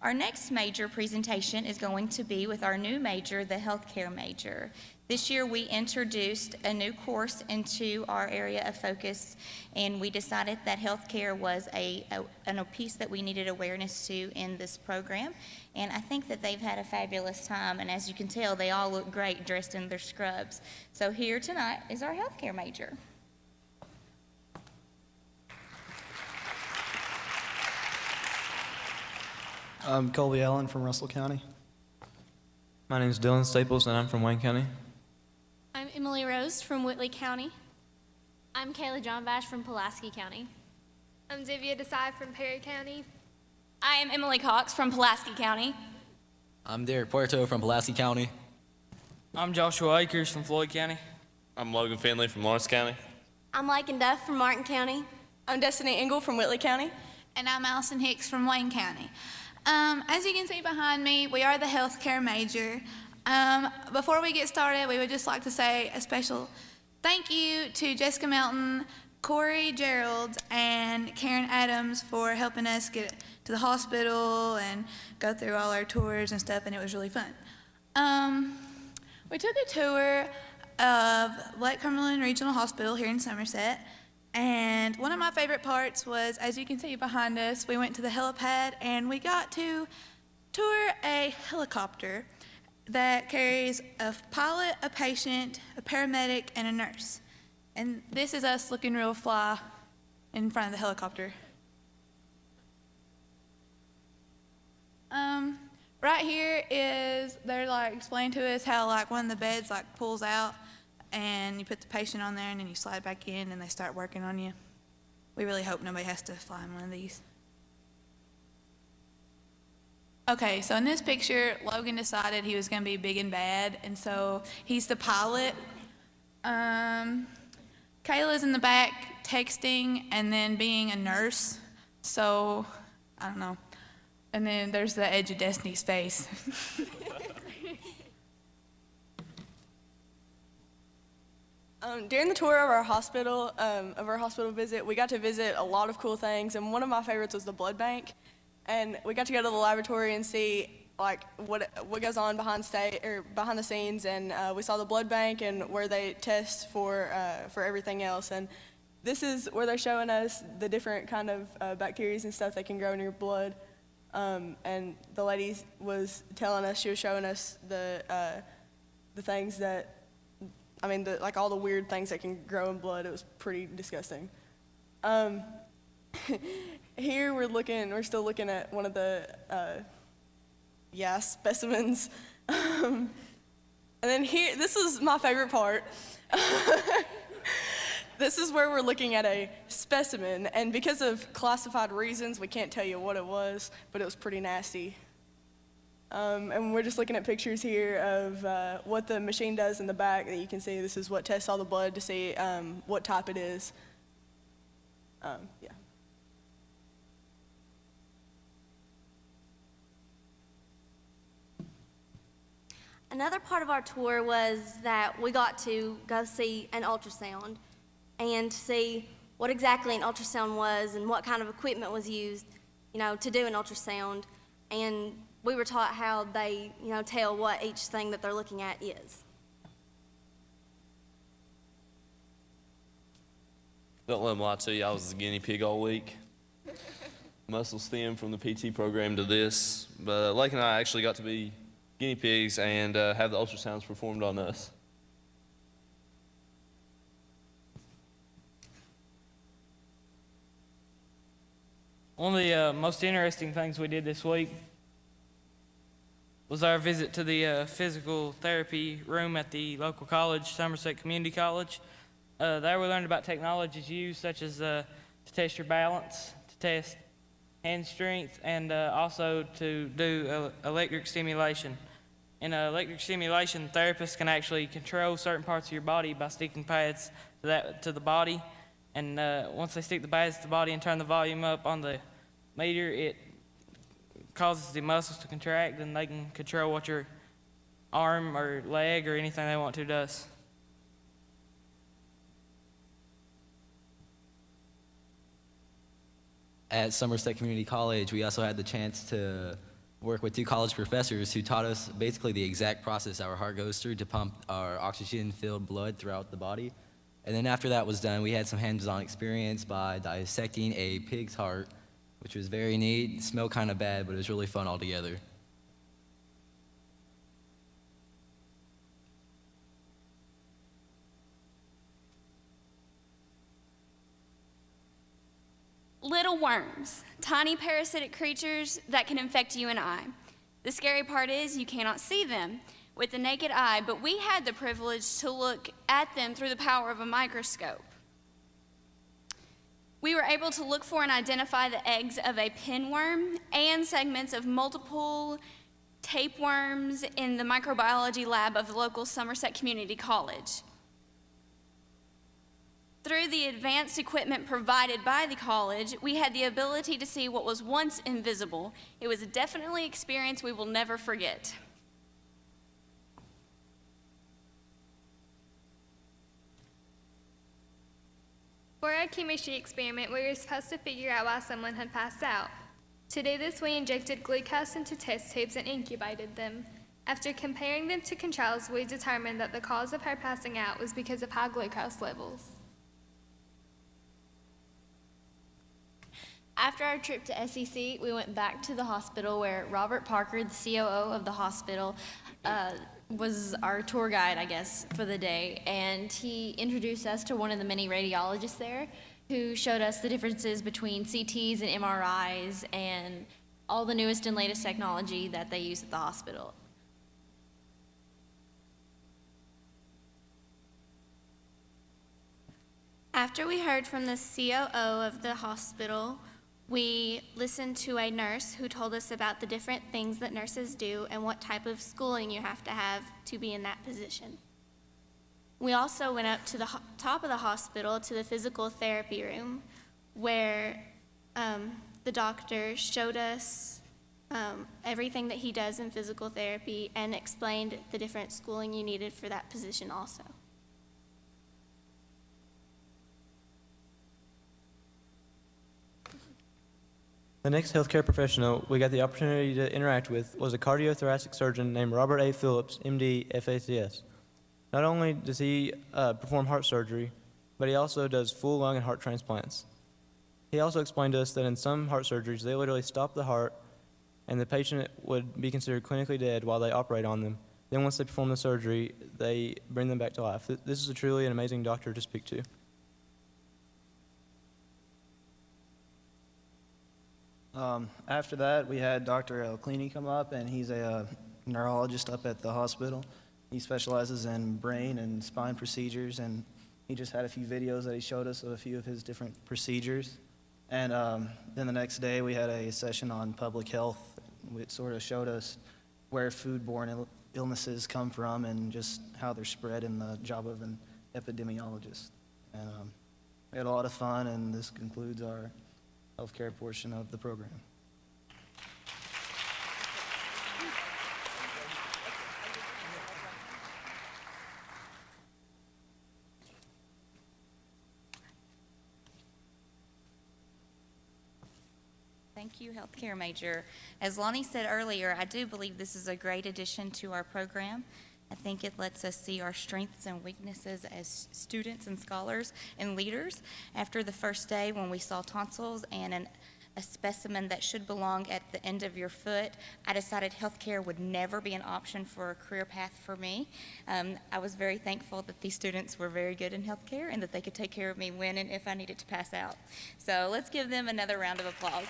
Our next major presentation is going to be with our new major, the healthcare major. This year we introduced a new course into our area of focus, and we decided that healthcare was a piece that we needed awareness to in this program. And I think that they've had a fabulous time, and as you can tell, they all look great dressed in their scrubs. So here tonight is our healthcare major. I'm Colby Allen from Russell County. My name is Dylan Staples, and I'm from Wayne County. I'm Emily Rose from Whitley County. I'm Kayla John Bash from Pulaski County. I'm Zivia Desai from Perry County. I am Emily Cox from Pulaski County. I'm Derek Puerto from Pulaski County. I'm Joshua Akers from Floyd County. I'm Logan Finley from Lawrence County. I'm Lakin Duff from Martin County. I'm Destiny Engel from Whitley County. And I'm Allison Hicks from Wayne County. As you can see behind me, we are the healthcare major. Before we get started, we would just like to say a special thank you to Jessica Melton, Corey Gerald, and Karen Adams for helping us get to the hospital and go through all our tours and stuff, and it was really fun. We took a tour of Lake Cumberland Regional Hospital here in Somerset. And one of my favorite parts was, as you can see behind us, we went to the helipad and we got to tour a helicopter that carries a pilot, a patient, a paramedic, and a nurse. And this is us looking real fly in front of the helicopter. Right here is, they're like explaining to us how like one of the beds like pulls out, and you put the patient on there and then you slide back in and they start working on you. We really hope nobody has to fly in one of these. Okay, so in this picture, Logan decided he was gonna be big and bad, and so he's the pilot. Kayla's in the back texting and then being a nurse, so I don't know. And then there's the edge of Destiny's face. During the tour of our hospital visit, we got to visit a lot of cool things, and one of my favorites was the blood bank. And we got to go to the laboratory and see like what goes on behind the scenes, and we saw the blood bank and where they test for everything else. And this is where they're showing us the different kind of bacteria and stuff that can grow in your blood. And the lady was telling us, she was showing us the things that, like all the weird things that can grow in blood. It was pretty disgusting. Here we're still looking at one of the, specimens. And then here, this is my favorite part. This is where we're looking at a specimen, and because of classified reasons, we can't tell you what it was, but it was pretty nasty. And we're just looking at pictures here of what the machine does in the back that you can see. This is what tests all the blood to see what type it is. Yeah. Another part of our tour was that we got to go see an ultrasound and see what exactly an ultrasound was and what kind of equipment was used, to do an ultrasound. And we were taught how they, tell what each thing that they're looking at is. Don't let them lie to you, I was the guinea pig all week. Muscle stem from the PT program to this, but Lake and I actually got to be guinea pigs and have the ultrasounds performed on us. One of the most interesting things we did this week was our visit to the physical therapy room at the local college, Somerset Community College. There we learned about technologies used, such as to test your balance, to test hand strength, and also to do electric stimulation. In electric stimulation, therapists can actually control certain parts of your body by sticking pads to the body. And once they stick the pads to the body and turn the volume up on the meter, it causes the muscles to contract, and they can control what your arm or leg or anything they want to does. At Somerset Community College, we also had the chance to work with 2 college professors who taught us basically the exact process our heart goes through to pump our oxygen-filled blood throughout the body. And then after that was done, we had some hands-on experience by dissecting a pig's heart, which was very neat. It smelled kind of bad, but it was really fun altogether. Little worms, tiny parasitic creatures that can infect you and I. The scary part is you cannot see them with the naked eye, but we had the privilege to look at them through the power of a microscope. We were able to look for and identify the eggs of a pinworm and segments of multiple tapeworms in the microbiology lab of the local Somerset Community College. Through the advanced equipment provided by the college, we had the ability to see what was once invisible. It was definitely an experience we will never forget. For our chemistry experiment, we were supposed to figure out why someone had passed out. To do this, we injected glucose into test tubes and incubated them. After comparing them to controls, we determined that the cause of her passing out was because of high glucose levels. After our trip to SEC, we went back to the hospital where Robert Parker, the COO of the hospital, was our tour guide, I guess, for the day. And he introduced us to one of the many radiologists there who showed us the differences between CTs and MRIs and all the newest and latest technology that they use at the hospital. After we heard from the COO of the hospital, we listened to a nurse who told us about the different things that nurses do and what type of schooling you have to be in that position. We also went up to the top of the hospital to the physical therapy room where the doctor showed us everything that he does in physical therapy and explained the different schooling you needed for that position also. The next healthcare professional we got the opportunity to interact with was a cardiothoracic surgeon named Robert A. Phillips, MD, FACS. Not only does he perform heart surgery, but he also does full lung and heart transplants. He also explained to us that in some heart surgeries, they literally stop the heart and the patient would be considered clinically dead while they operate on them. Then once they perform the surgery, they bring them back to life. This is truly an amazing doctor to speak to. After that, we had Dr. El Cleany come up, and he's a neurologist up at the hospital. He specializes in brain and spine procedures, and he just had a few videos that he showed us of a few of his different procedures. And then the next day, we had a session on public health, which sort of showed us where foodborne illnesses come from and just how they're spread in the job of an epidemiologist. And we had a lot of fun, and this concludes our healthcare portion of the program. Thank you, healthcare major. As Lonnie said earlier, I do believe this is a great addition to our program. I think it lets us see our strengths and weaknesses as students and scholars and leaders. After the first day when we saw tonsils and a specimen that should belong at the end of your foot, I decided healthcare would never be an option for a career path for me. I was very thankful that these students were very good in healthcare and that they could take care of me when and if I needed to pass out. So let's give them another round of applause.